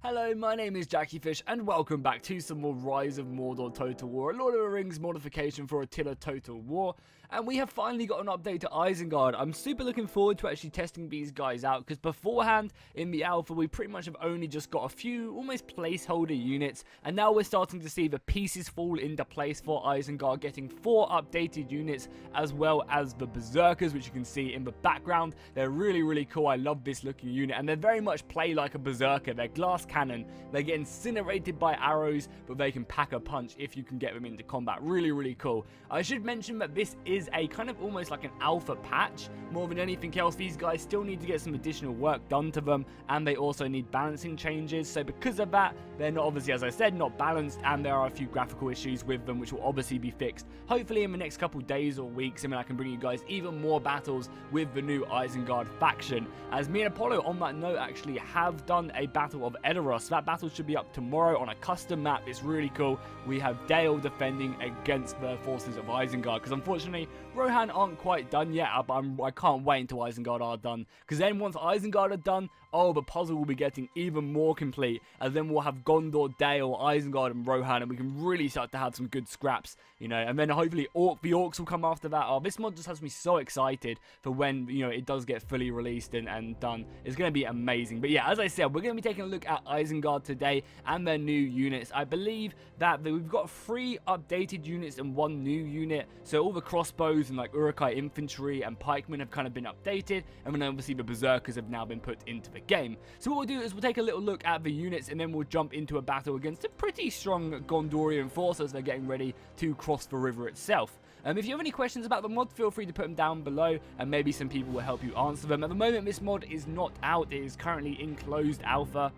Hello, my name is jackiefishhh and welcome back to some more Rise of Mordor Total War, a Lord of the Rings modification for Attila Total War, and we have finally got an update to Isengard. I'm super looking forward to actually testing these guys out, because beforehand, in the alpha, we pretty much have only just got a few, almost placeholder units, and now we're starting to see the pieces fall into place for Isengard, getting 4 updated units, as well as the Berserkers, which you can see in the background. They're really cool. I love this looking unit, and they very much play like a Berserker. They're glass cannon. They get incinerated by arrows, but they can pack a punch if you can get them into combat. Really cool. I should mention that this is a kind of almost like an alpha patch. More than anything else, these guys still need to get some additional work done to them, and they also need balancing changes. So because of that, they're not, obviously, as I said, not balanced, and there are a few graphical issues with them, which will obviously be fixed hopefully in the next couple days or weeks. I mean, I can bring you guys even more battles with the new Isengard faction, as me and Apollo, on that note, actually have done a battle of Edoras. That battle should be up tomorrow on a custom map. It's really cool. We have Dale defending against the forces of Isengard, because unfortunately Rohan aren't quite done yet. I can't wait until Isengard are done, because then once Isengard are done, oh, the puzzle will be getting even more complete, and then we'll have Gondor, Dale, Isengard, and Rohan, and we can really start to have some good scraps, you know, and then hopefully the Orcs will come after that. Oh, this mod just has me so excited for when, you know, it does get fully released and done. It's going to be amazing. But yeah, as I said, we're going to be taking a look at Isengard today and their new units. I believe that we've got 3 updated units and 1 new unit, so all the crossbows and like Iroquois infantry and Pikemen have kind of been updated, and then obviously the Berserkers have now been put into the game. So what we'll do is we'll take a little look at the units, and then we'll jump into a battle against a pretty strong Gondorian force as they're getting ready to cross the river itself. If you have any questions about the mod, feel free to put them down below, and maybe some people will help you answer them. At the moment, this mod is not out. It is currently in closed alpha,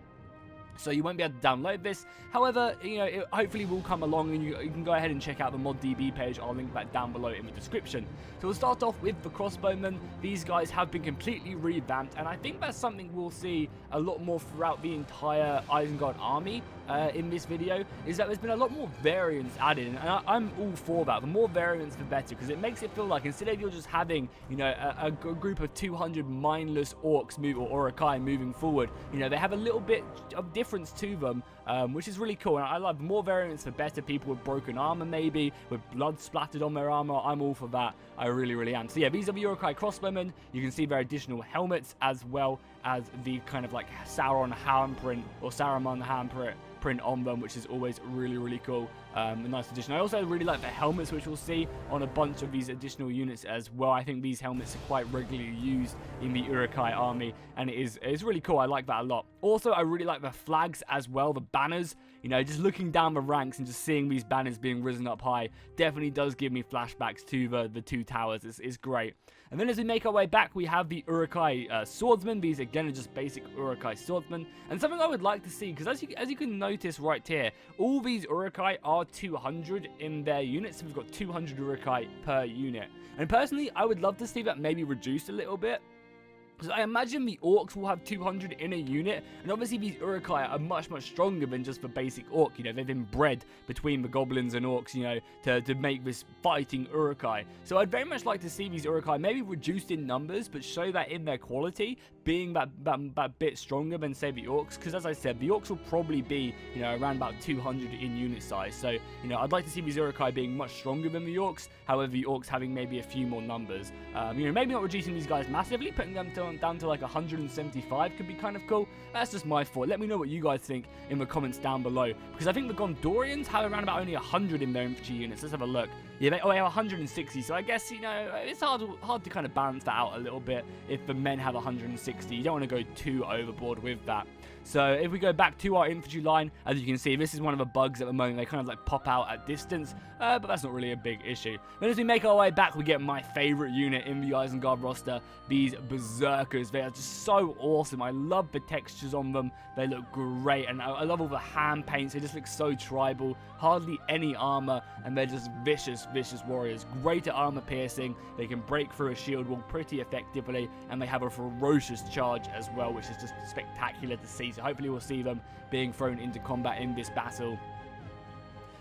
so you won't be able to download this. However, you know, it hopefully will come along, and you can go ahead and check out the ModDB page. I'll link that down below in the description. So we'll start off with the Crossbowmen. These guys have been completely revamped, and I think that's something we'll see a lot more throughout the entire Isengard army in this video, is that there's been a lot more variants added, and I'm all for that. The more variants, the better, because it makes it feel like instead of you're just having, you know, a group of 200 mindless orcs or Iroquois moving forward, you know, they have a little bit of difference to them, which is really cool. And I love more variants, the better. People with broken armor, maybe with blood splattered on their armor, I'm all for that. I really am. So yeah, these are the Iroquois Crossbowmen. You can see their additional helmets, as well as the kind of like Sauron handprint or Saruman handprint on them, which is always really cool. A nice addition. I also really like the helmets, which we'll see on a bunch of these additional units as well. I think these helmets are quite regularly used in the Iroquois army, and it's really cool. I like that a lot. Also, I really like the flags as well, the banners. You know, just looking down the ranks and just seeing these banners being risen up high definitely does give me flashbacks to the 2 towers. It's great. And then as we make our way back, we have the Iroquois Swordsmen. These again are just basic Iroquois Swordsmen. And something I would like to see, because as you can notice right here, all these Iroquois are 200 in their units. So we've got 200 Iroquois per unit. And personally, I would love to see that maybe reduced a little bit, because I imagine the orcs will have 200 in a unit, and obviously these Iroquois are much stronger than just the basic orc. You know, they've been bred between the goblins and orcs, you know, to make this fighting Iroquois. So I'd very much like to see these Iroquois maybe reduced in numbers, but show that in their quality, being that bit stronger than, say, the orcs. Because as I said, the orcs will probably be, you know, around about 200 in unit size. So, you know, I'd like to see these Iroquois being much stronger than the orcs. However, the orcs having maybe a few more numbers. You know, maybe not reducing these guys massively, putting them down to like 175 could be kind of cool. That's just my thought. Let me know what you guys think in the comments down below, because I think the Gondorians have around about only 100 in their infantry units. Let's have a look. Yeah, they have 160, so I guess, you know, it's hard to kind of balance that out a little bit if the men have 160. You don't want to go too overboard with that. So if we go back to our infantry line, as you can see, this is one of the bugs at the moment. They kind of like pop out at distance, but that's not really a big issue. Then as we make our way back, we get my favorite unit in the Isengard roster, these Berserkers. They are just so awesome. I love the textures on them. They look great, and I love all the hand paints. They just look so tribal. Hardly any armor, and they're just vicious warriors. Great at armor piercing. They can break through a shield wall pretty effectively, and they have a ferocious charge as well, which is just spectacular to see. So hopefully we'll see them being thrown into combat in this battle.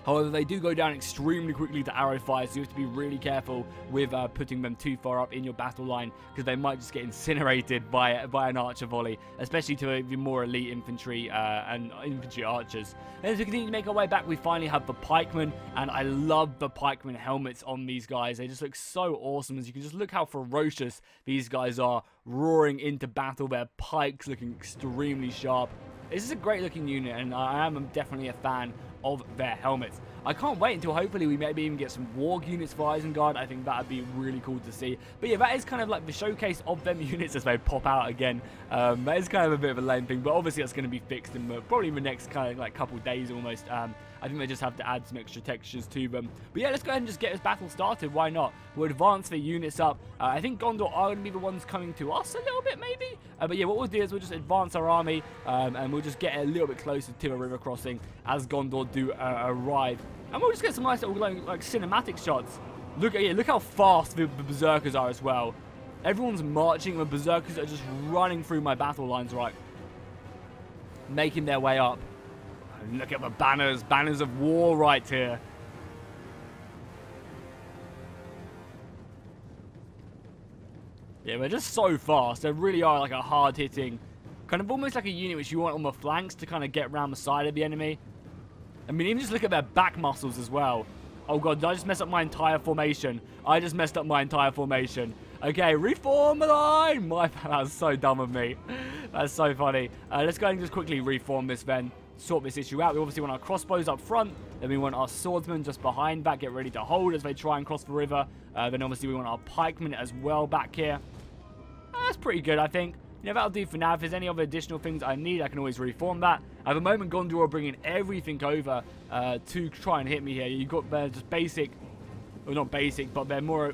However, they do go down extremely quickly to arrow fire, so you have to be really careful with putting them too far up in your battle line, because they might just get incinerated by an archer volley, especially to the more elite infantry and infantry archers. And as we continue to make our way back, we finally have the pikemen, and I love the pikemen helmets on these guys. They just look so awesome, as you can just look how ferocious these guys are, roaring into battle, their pikes looking extremely sharp. This is a great looking unit, and I am definitely a fan of their helmets. I can't wait until hopefully we maybe even get some warg units for Isengard. I think that would be really cool to see. But yeah, that is kind of like the showcase of them units as they pop out again. That is kind of a bit of a lame thing, but obviously that's going to be fixed in probably in the next kind of like couple days almost. I think they just have to add some extra textures to them. But yeah, let's go ahead and just get this battle started. Why not? We'll advance the units up. I think Gondor are going to be the ones coming to us a little bit, maybe. But yeah, what we'll do is we'll just advance our army, and we'll just get a little bit closer to the river crossing as Gondor do arrive. And we'll just get some nice little like cinematic shots. Look how fast the Berserkers are as well. Everyone's marching, the Berserkers are just running through my battle lines, right? Making their way up. Look at the banners of war right here. Yeah, they're just so fast. They really are like a hard-hitting, kind of almost like a unit which you want on the flanks to kind of get around the side of the enemy. I mean, even just look at their back muscles as well. Oh god, did I just mess up my entire formation? I just messed up my entire formation. Okay, reform the line! That was so dumb of me. That's so funny. Let's go and just quickly reform this then. Sort this issue out. We obviously want our crossbows up front. Then we want our swordsmen just behind that. Get ready to hold as they try and cross the river. Then obviously we want our pikemen as well back here. That's pretty good, I think. You know, that'll do for now. If there's any other additional things I need, I can always reform that. At the moment, Gondor are bringing everything over to try and hit me here. You've got their just basic, well, not basic, but they're more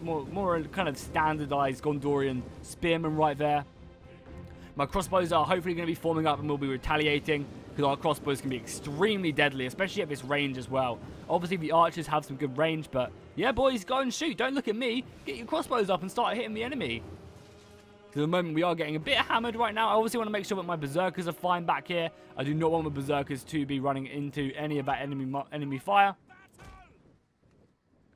kind of standardized Gondorian spearmen right there. My crossbows are hopefully going to be forming up and we'll be retaliating, because our crossbows can be extremely deadly, especially at this range as well. Obviously, the archers have some good range, but yeah, boys, go and shoot. Don't look at me. Get your crossbows up and start hitting the enemy. At the moment, we are getting a bit hammered right now. I obviously want to make sure that my Berserkers are fine back here. I do not want the Berserkers to be running into any of that enemy fire.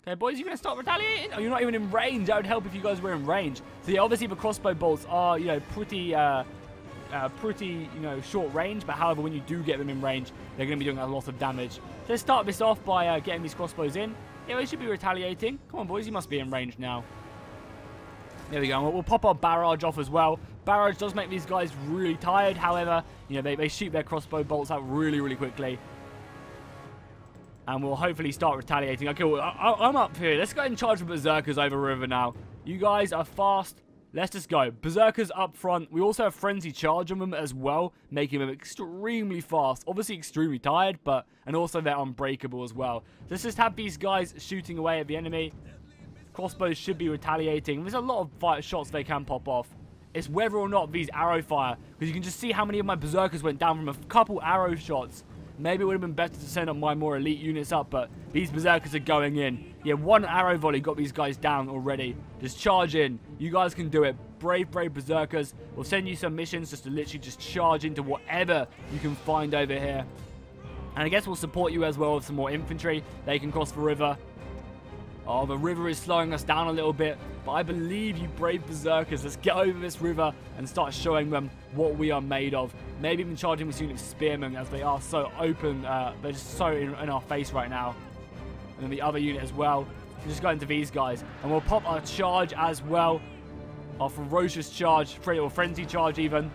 Okay, boys, you're going to start retaliating? Oh, you're not even in range. That would help if you guys were in range. So, yeah, obviously, the crossbow bolts are, you know, pretty, you know, short range. But, however, when you do get them in range, they're going to be doing a lot of damage. So, let's start this off by getting these crossbows in. Yeah, they should be retaliating. Come on, boys, you must be in range now. There we go. We'll pop our barrage off as well. Barrage does make these guys really tired. However, you know, they shoot their crossbow bolts out really, really quickly. And we'll hopefully start retaliating. Okay, well, I'm up here. Let's go ahead and charge the Berserkers over river now. You guys are fast. Let's just go. Berserkers up front. We also have Frenzy Charge on them as well, making them extremely fast. Obviously extremely tired, and also they're unbreakable as well. So let's just have these guys shooting away at the enemy. Crossbows should be retaliating. There's a lot of shots they can pop off. It's whether or not these arrow fire, because you can just see how many of my Berserkers went down from a couple arrow shots. Maybe it would have been better to send up my more elite units up, but these Berserkers are going in. Yeah, one arrow volley got these guys down already. Just charge in. You guys can do it. Brave, brave Berserkers. We'll send you some missions just to literally just charge into whatever you can find over here. And I guess we'll support you as well with some more infantry. They can cross the river. Oh, the river is slowing us down a little bit, but I believe you brave Berserkers. Let's get over this river and start showing them what we are made of. Maybe even charging this unit of spearmen, as they are so open. They're just so in our face right now. And then the other unit as well. We'll just go into these guys. And we'll pop our charge as well. Our ferocious charge, or frenzy charge even.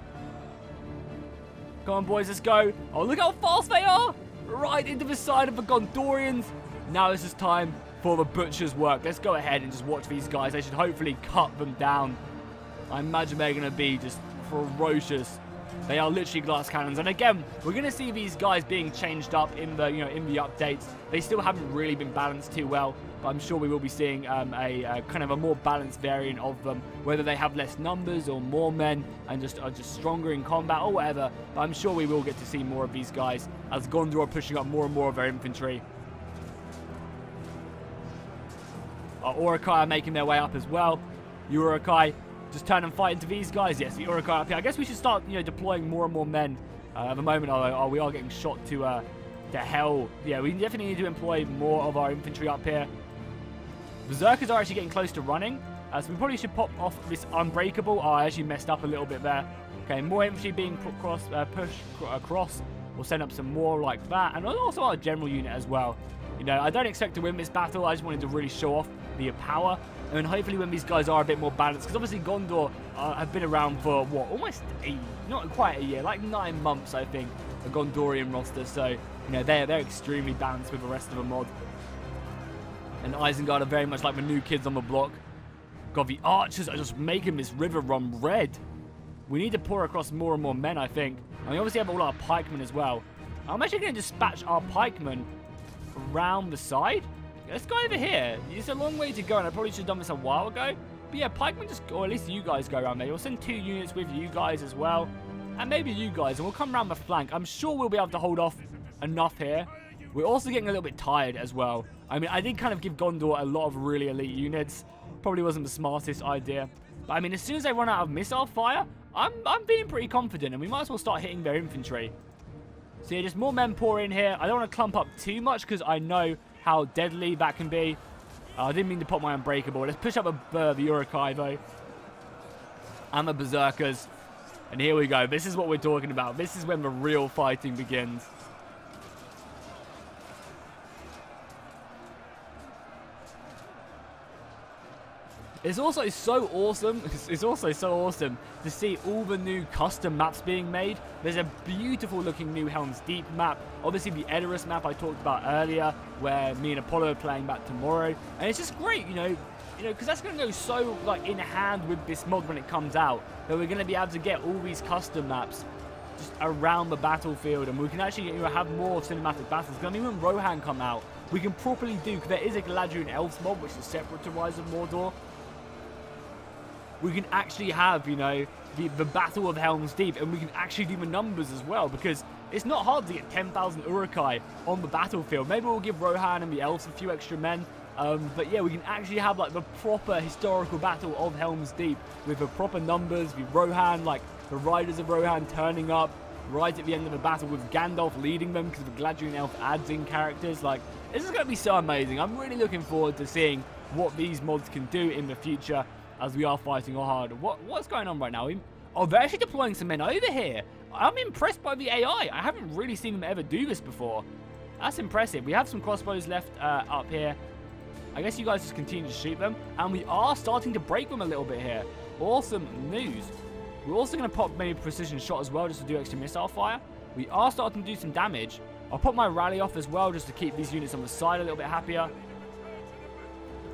Come on, boys, let's go. Oh, look how fast they are. Right into the side of the Gondorians. Now this is time for the butcher's work. Let's go ahead and just watch these guys. They should hopefully cut them down. I imagine they're going to be just ferocious. They are literally glass cannons. And again, we're going to see these guys being changed up in the, in the updates. They still haven't really been balanced too well, but I'm sure we will be seeing a kind of a more balanced variant of them, whether they have less numbers or more men and just are just stronger in combat or whatever. But I'm sure we will get to see more of these guys as Gondor are pushing up more and more of their infantry. Our Iroquois are making their way up as well. Iroquois just turn and fight into these guys. Yes, the Iroquois up here. I guess we should start, deploying more and more men. At the moment, we are getting shot to the hell. Yeah, we definitely need to employ more of our infantry up here. Berserkers are actually getting close to running. So we probably should pop off this unbreakable. Oh, I actually messed up a little bit there. Okay, more infantry being pushed across. We'll send up some more like that. And also our general unit as well. You know, I don't expect to win this battle. I just wanted to really show off the power. And hopefully when these guys are a bit more balanced. Because obviously Gondor have been around for, what, almost not quite a year. Like 9 months, I think, a Gondorian roster. So, you know, they're extremely balanced with the rest of the mod. And Isengard are very much like the new kids on the block. God, the archers are just making this river run red. We need to pour across more and more men, I think. And we obviously have all our pikemen as well. I'm actually going to dispatch our pikemen around the side. Let's go over here. It's a long way to go, and I probably should have done this a while ago. But yeah, pikemen just, or at least you guys go around there. We'll send 2 units with you guys as well. And maybe you guys, and we'll come around the flank. I'm sure we'll be able to hold off enough here. We're also getting a little bit tired as well. I mean, I did kind of give Gondor a lot of really elite units. Probably wasn't the smartest idea. But I mean, as soon as they run out of missile fire, I'm feeling pretty confident, and we might as well start hitting their infantry. So yeah, just more men pour in here. I don't want to clump up too much because I know how deadly that can be. I didn't mean to put my unbreakable. Let's push up the Iroquois though. And the Berserkers. And here we go. This is what we're talking about. This is when the real fighting begins. It's also so awesome. It's also so awesome to see all the new custom maps being made. There's a beautiful looking new Helm's Deep map. Obviously the Edoras map I talked about earlier, where me and Apollo are playing that tomorrow. And it's just great, you know, because that's going to go so like in hand with this mod when it comes out, that we're going to be able to get all these custom maps just around the battlefield, and we can actually have more cinematic battles. Because I mean, when Rohan come out, we can properly do, because there is a Galadriel Elves mod which is separate to Rise of Mordor. We can actually have, you know, the Battle of Helm's Deep, and we can actually do the numbers as well, because it's not hard to get 10,000 Uruk-hai on the battlefield. Maybe we'll give Rohan and the Elves a few extra men, but yeah, we can actually have like the proper historical Battle of Helm's Deep with the proper numbers, with Rohan, like the riders of Rohan turning up right at the end of the battle with Gandalf leading them, because the Galadriel Elf adds in characters. Like, this is going to be so amazing. I'm really looking forward to seeing what these mods can do in the future, as we are fighting hard. What's going on right now? Oh, they're actually deploying some men over here. I'm impressed by the AI. I haven't really seen them ever do this before. That's impressive. We have some crossbows left up here. I guess you guys just continue to shoot them. And we are starting to break them a little bit here. Awesome news. We're also going to pop maybe precision shot as well, just to do extra missile fire. We are starting to do some damage. I'll put my rally off as well, just to keep these units on the side a little bit happier.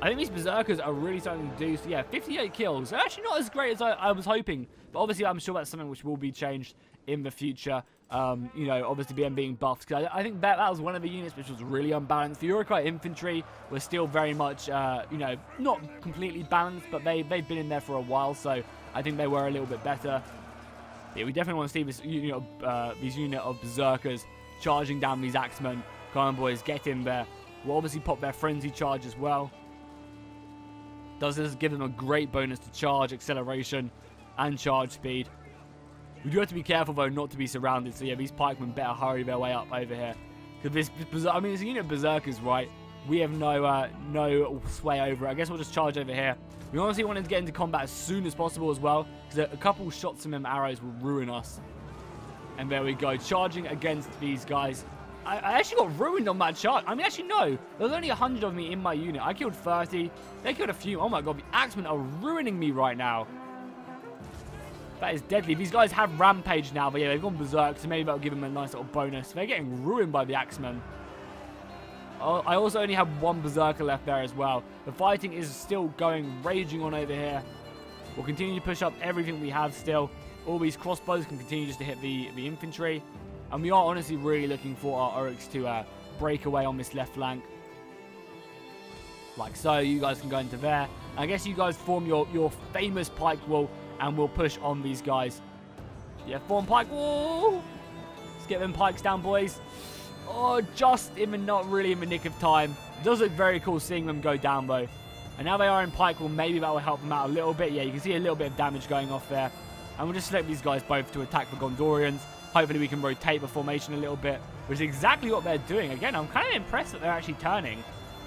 I think these Berserkers are really starting to do, so yeah, 58 kills. They're actually not as great as I was hoping, but obviously I'm sure that's something which will be changed in the future. You know, obviously them being buffed, because I think that was one of the units which was really unbalanced. The Iroquois infantry was still very much, you know, not completely balanced, but they've been in there for a while, so I think they were a little bit better. Yeah, we definitely want to see this unit of Berserkers charging down these Axemen. Come on, boys, get in there. We'll obviously pop their frenzy charge as well. Does this give them a great bonus to charge, acceleration, and charge speed. We do have to be careful, though, not to be surrounded. So, yeah, these pikemen better hurry their way up over here. Because I mean, it's a unit of Berserkers, right? We have no sway over it. I guess we'll just charge over here. We honestly wanted to get into combat as soon as possible as well, because a couple shots from them arrows will ruin us. And there we go, charging against these guys. I actually got ruined on that charge. I mean, actually, no. There was only 100 of me in my unit. I killed 30. They killed a few. Oh, my God. The Axemen are ruining me right now. That is deadly. These guys have Rampage now. But, yeah, they've gone Berserk. So maybe that'll give them a nice little bonus. They're getting ruined by the Axemen. Oh, I also only have one Berserker left there as well. The fighting is still raging on over here. We'll continue to push up everything we have still. All these crossbows can continue just to hit the infantry. And we are honestly really looking for our Oryx to break away on this left flank. Like so, you guys can go into there. I guess you guys form your famous pike wall, and we'll push on these guys. Yeah, form pike wall. Let's get them pikes down, boys. Oh, just not really in the nick of time. It does look very cool seeing them go down, though. And now they are in pike wall, maybe that will help them out a little bit. Yeah, you can see a little bit of damage going off there. And we'll just select these guys both to attack the Gondorians. Hopefully we can rotate the formation a little bit, which is exactly what they're doing. Again, I'm kind of impressed that they're actually turning,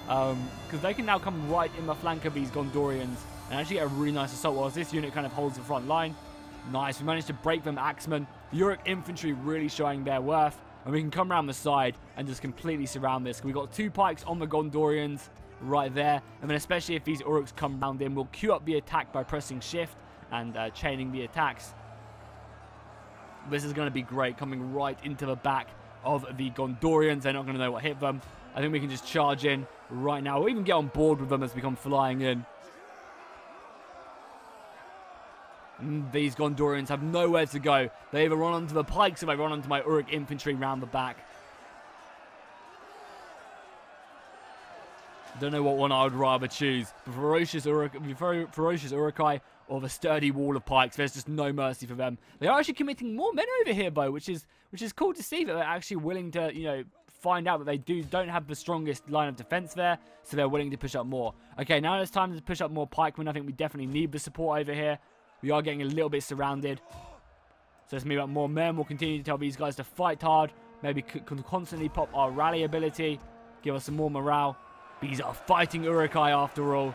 because they can now come right in the flank of these Gondorians and actually get a really nice assault whilst this unit kind of holds the front line. Nice, we managed to break them Axemen. The Uruk infantry really showing their worth, and we can come around the side and just completely surround this. We've got 2 pikes on the Gondorians right there, and then especially if these Uruks come round in, we'll queue up the attack by pressing shift and chaining the attacks. This is going to be great, coming right into the back of the Gondorians. They're not going to know what hit them. I think we can just charge in right now, or even get on board with them as we come flying in. These Gondorians have nowhere to go. They either run onto the pikes or they run onto my Uruk infantry round the back. Don't know what one I would rather choose. The ferocious Urukai or the sturdy wall of pikes. There's just no mercy for them. They are actually committing more men over here, though, which is cool to see that they're actually willing to, you know, find out that they don't have the strongest line of defense there, so they're willing to push up more. Okay, now it's time to push up more pikemen. I think we definitely need the support over here. We are getting a little bit surrounded. So let's move up more men. We'll continue to tell these guys to fight hard. Maybe constantly pop our rally ability. Give us some more morale. These are fighting Urukai after all.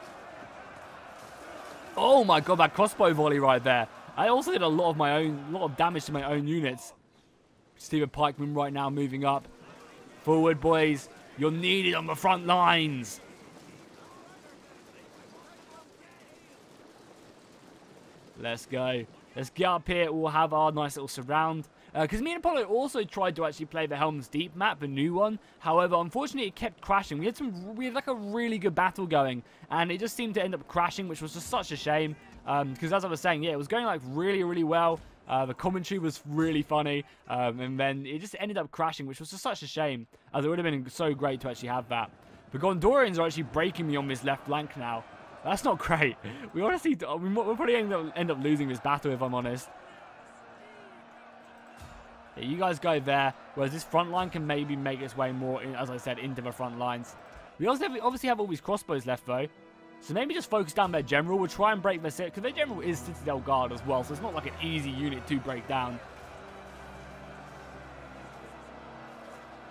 Oh my god, that crossbow volley right there. I also did a lot of damage to my own units. See the pikemen right now moving up. Forward, boys. You're needed on the front lines. Let's go. Let's get up here. We'll have our nice little surround. Because me and Apollo also tried to actually play the Helm's Deep map, the new one. However, unfortunately, it kept crashing. We had like a really good battle going, and it just seemed to end up crashing, which was just such a shame. Because as I was saying, yeah, it was going like really, really well. The commentary was really funny, and then it just ended up crashing, which was just such a shame, as it would have been so great to actually have that. The Gondorians are actually breaking me on this left flank now. That's not great. We honestly, we'll probably end up losing this battle if I'm honest. Yeah, you guys go there, whereas this front line can maybe make its way more, as I said, into the front lines. We also obviously have all these crossbows left though, so maybe just focus down their general. We'll try and break their city, because their general is Citadel Guard as well, so it's not like an easy unit to break down.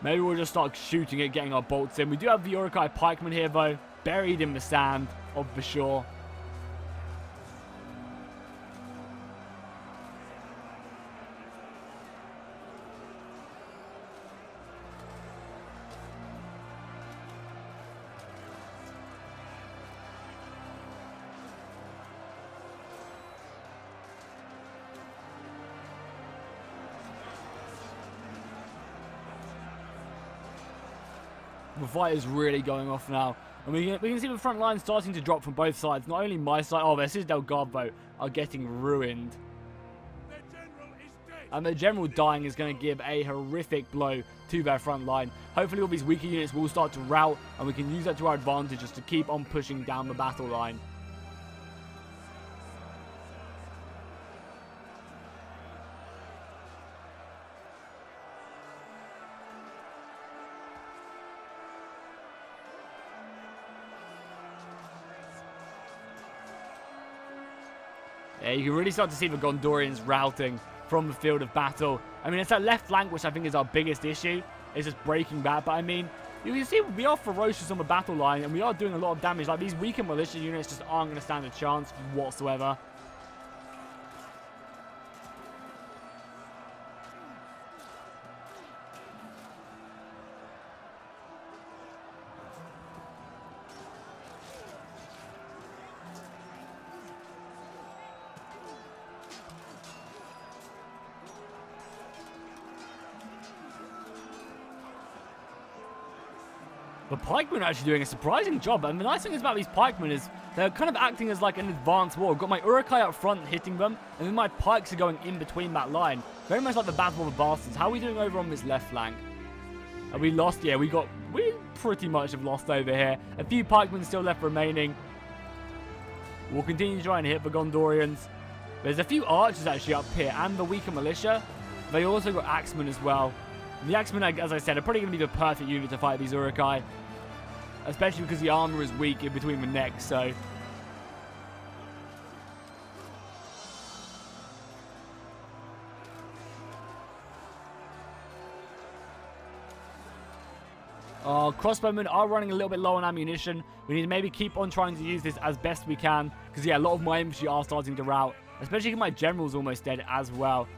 Maybe we'll just start shooting it, getting our bolts in. We do have the Iroquois Pikemen here though, buried in the sand of the shore. The fight is really going off now. And we can see the front line starting to drop from both sides. Not only my side, oh, their Citadel Guard boat are getting ruined. And the general dying is going to give a horrific blow to their front line. Hopefully all these weaker units will start to rout, and we can use that to our advantage just to keep on pushing down the battle line. Yeah, you can really start to see the Gondorians routing from the field of battle. I mean, it's that left flank which I think is our biggest issue. It's just breaking that. But I mean, you can see we are ferocious on the battle line, and we are doing a lot of damage. Like, these weaker militia units just aren't going to stand a chance whatsoever. The pikemen are actually doing a surprising job, and the nice thing is about these pikemen is they're kind of acting as like an advanced war. I've got my Urukai up front hitting them, and then my pikes are going in between that line. Very much like the Battle of the Bastards. How are we doing over on this left flank? Are we lost? Yeah, we pretty much have lost over here. A few pikemen still left remaining. We'll continue to try and hit the Gondorians. There's a few archers actually up here, and the weaker militia. They also got axemen as well. The axemen, as I said, are probably going to be the perfect unit to fight these Urukai. Especially because the armor is weak in between the necks, so... Crossbowmen are running a little bit low on ammunition. We need to maybe keep on trying to use this as best we can. Because, yeah, a lot of my infantry are starting to rout. Especially if my general's almost dead as well.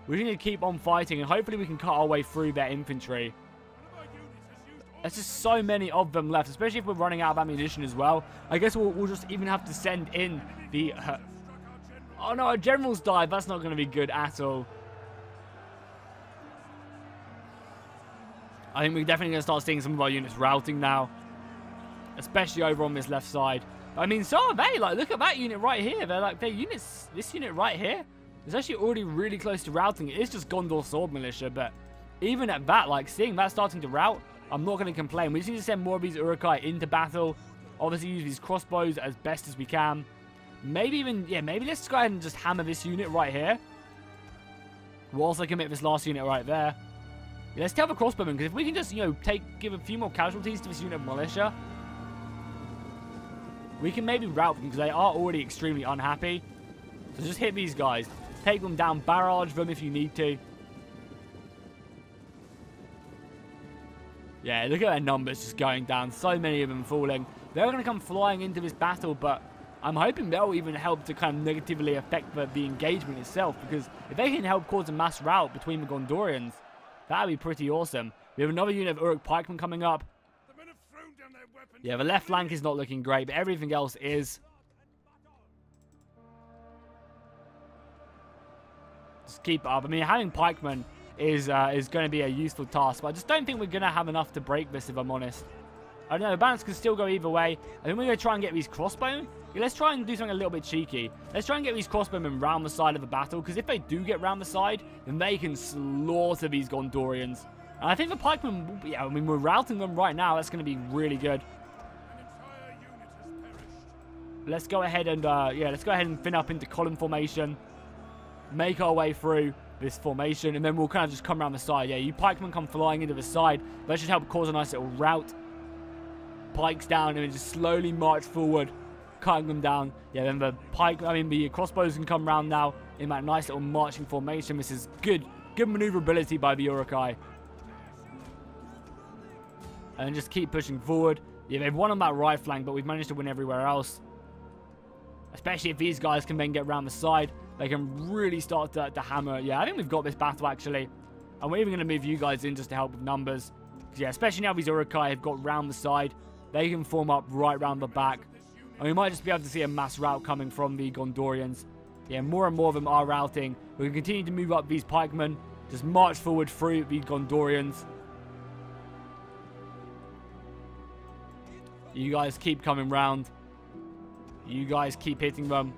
We need to keep on fighting. And hopefully we can cut our way through their infantry. There's just so many of them left. Especially if we're running out of ammunition as well. I guess we'll just even have to send in the... oh, no, our general's died. That's not going to be good at all. I think we're definitely going to start seeing some of our units routing now. Especially over on this left side. I mean, so are they. Like, look at that unit right here. They're like, their units, this unit right here is actually already really close to routing. It is just Gondor Sword Militia, but even at that, like, seeing that starting to rout, I'm not going to complain. We just need to send more of these Iroquois into battle. Obviously, use these crossbows as best as we can. Maybe even, yeah, maybe let's go ahead and just hammer this unit right here. We'll also commit this last unit right there. Yeah, let's tell the crossbowmen, because if we can just, you know, give a few more casualties to this unit of militia, we can maybe rout them, because they are already extremely unhappy. So just hit these guys. Take them down, barrage them if you need to. Yeah, look at their numbers just going down. So many of them falling. They're going to come flying into this battle, but I'm hoping they'll even help to kind of negatively affect the engagement itself, because if they can help cause a mass rout between the Gondorians, that would be pretty awesome. We have another unit of Uruk Pikemen coming up. Yeah, the left flank is not looking great, but everything else is. Just keep up. I mean, having Pikemen is going to be a useful task, but I just don't think we're going to have enough to break this, if I'm honest. I don't know, the balance can still go either way. I think we're going to try and get these crossbowmen. Yeah, let's try and do something a little bit cheeky. Let's try and get these crossbowmen round the side of the battle, because if they do get round the side, then they can slaughter these Gondorians. And I think the pikemen will be, yeah, I mean, we're routing them right now. That's going to be really good. Let's go ahead and, yeah, let's go ahead and thin up into column formation. Make our way through this formation, and then we'll kind of just come around the side. Yeah, you pikemen come flying into the side. That should help cause a nice little rout. Pikes down, and just slowly march forward, cutting them down. Yeah, then the crossbows can come around now in that nice little marching formation. This is good maneuverability by the Iroquois. And just keep pushing forward. Yeah, they've won on that right flank, but we've managed to win everywhere else. Especially if these guys can then get around the side, they can really start to hammer. Yeah, I think we've got this battle, actually. And we're even going to move you guys in just to help with numbers. Yeah, especially now these Iroquois have got round the side. They can form up right round the back. And we might just be able to see a mass rout coming from the Gondorians. Yeah, more and more of them are routing. We can continue to move up these pikemen. Just march forward through the Gondorians. You guys keep coming round. You guys keep hitting them.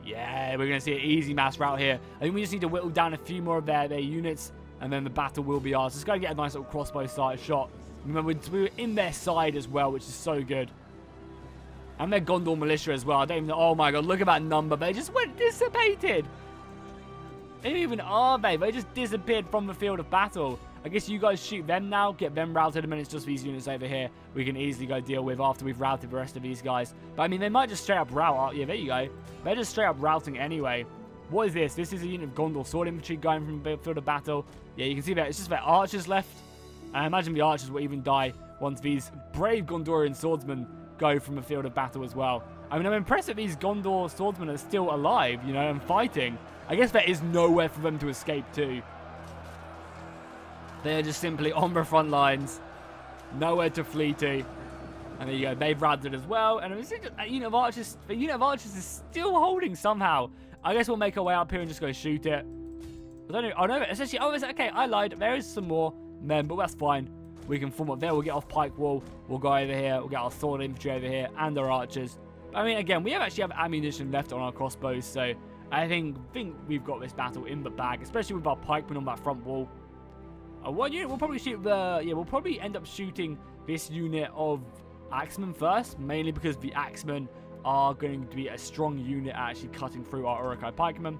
Yeah, we're going to see an easy mass rout here. I think we just need to whittle down a few more of their units, and then the battle will be ours. Just got to get a nice little crossbow started shot. Remember, we were in their side as well, which is so good. And their Gondor militia as well. I don't even know. Oh my god, look at that number. They just went dissipated. They even are they? They just disappeared from the field of battle. I guess you guys shoot them now, get them routed, and then it's just these units over here we can easily go deal with after we've routed the rest of these guys. But I mean, they might just straight up rout. Yeah, there you go. They're just straight up routing anyway. What is this? This is a unit of Gondor sword infantry going from the field of battle. Yeah, you can see that it's just their archers left. I imagine the archers will even die once these brave Gondorian swordsmen go from the field of battle as well. I mean, I'm impressed that these Gondor swordsmen are still alive, you know, and fighting. I guess there is nowhere for them to escape to. They're just simply on the front lines. Nowhere to flee to. And there you go. They've routed as well. And it's just a unit of archers. The unit of archers is still holding somehow. I guess we'll make our way up here and just go shoot it. I don't know. Oh, no. Essentially, oh, okay. I lied. There is some more men, but that's fine. We can form up there. We'll get off pike wall. We'll go over here. We'll get our sword infantry over here and our archers. I mean, again, we actually have ammunition left on our crossbows. So I think we've got this battle in the bag, especially with our pikemen on that front wall. One unit, we'll probably shoot the... Yeah, we'll probably end up shooting this unit of axemen first, mainly because the axemen are going to be a strong unit at actually cutting through our Iroquois pikemen.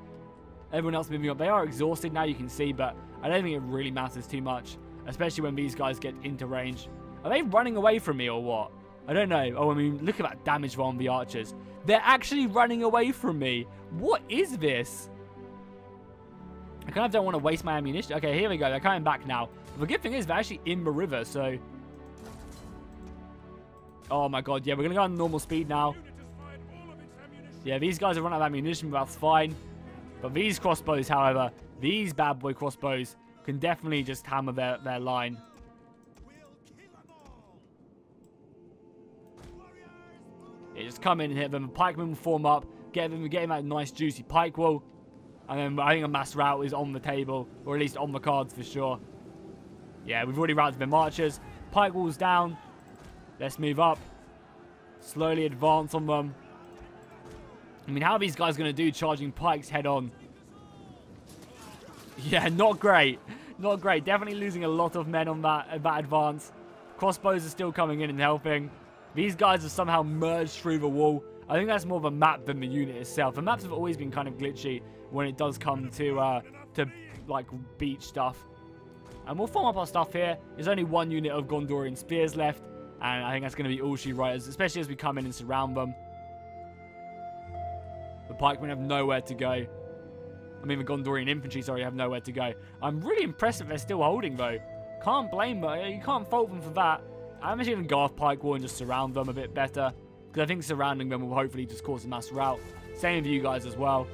Everyone else moving up. They are exhausted now, you can see, but I don't think it really matters too much, especially when these guys get into range. Are they running away from me or what? I don't know. Oh, I mean, look at that damage on the archers. They're actually running away from me. What is this? I kind of don't want to waste my ammunition. Okay, here we go. They're coming back now. The good thing is they're actually in the river, so... Oh my god, yeah, we're going to go on normal speed now. Yeah, these guys have run out of ammunition, but that's fine. But these crossbows, however, these bad boy crossbows can definitely just hammer their line. Yeah, just come in and hit them. The pikemen will form up, get him that nice juicy pike wall. And then I think a mass rout is on the table, or at least on the cards for sure. Yeah, we've already routed the archers. Pike walls down. Let's move up. Slowly advance on them. I mean, how are these guys going to do charging pikes head on? Yeah, not great. Not great. Definitely losing a lot of men on that advance. Crossbows are still coming in and helping. These guys have somehow merged through the wall. I think that's more of a map than the unit itself. The maps have always been kind of glitchy when it does come to like beach stuff. And we'll form up our stuff here. There's only one unit of Gondorian spears left, and I think that's going to be all she writers, especially as we come in and surround them. The pikemen have nowhere to go. I mean, the Gondorian infantry, sorry, have nowhere to go. I'm really impressed that they're still holding, though. Can't blame them. You can't fault them for that. I'm actually going to go off pike wall and just surround them a bit better, because I think surrounding them will hopefully just cause a mass rout. Same for you guys as well.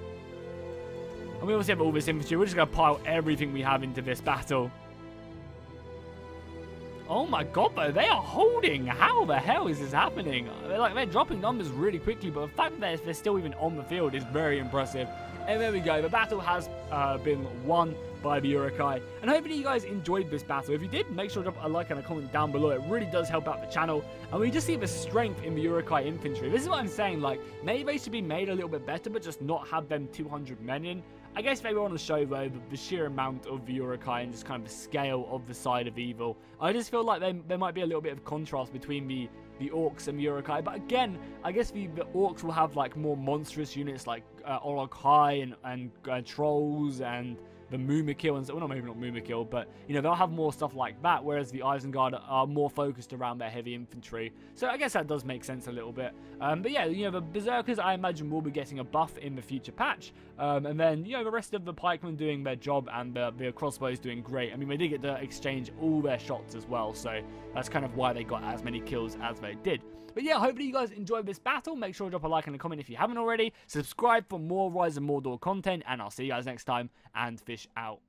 And we also have all this infantry. We're just going to pile everything we have into this battle. Oh my god, though, they are holding. How the hell is this happening? They're dropping numbers really quickly, but the fact that they're still even on the field is very impressive. And there we go. The battle has been won by the Iroquois. And hopefully you guys enjoyed this battle. If you did, make sure to drop a like and a comment down below. It really does help out the channel. And we just see the strength in the Iroquois infantry. This is what I'm saying. Like, maybe they should be made a little bit better, but just not have them 200 men in. I guess they want to show, though, the sheer amount of the Iroquois and just kind of the scale of the side of evil. I just feel like there might be a little bit of contrast between the orcs and the Iroquois. But again, I guess the orcs will have, like, more monstrous units like Iroquois and trolls and the Mumakil and so, well, maybe not Mumakil, but, you know, they'll have more stuff like that, whereas the Isengard are more focused around their heavy infantry. So I guess that does make sense a little bit. But yeah, you know, the Berserkers, I imagine, will be getting a buff in the future patch. And then, you know, the rest of the pikemen doing their job and the crossbows doing great. I mean, they did get to exchange all their shots as well, so that's kind of why they got as many kills as they did. But yeah, hopefully you guys enjoyed this battle. Make sure to drop a like and a comment if you haven't already. Subscribe for more Rise of Mordor content, and I'll see you guys next time, and fish out.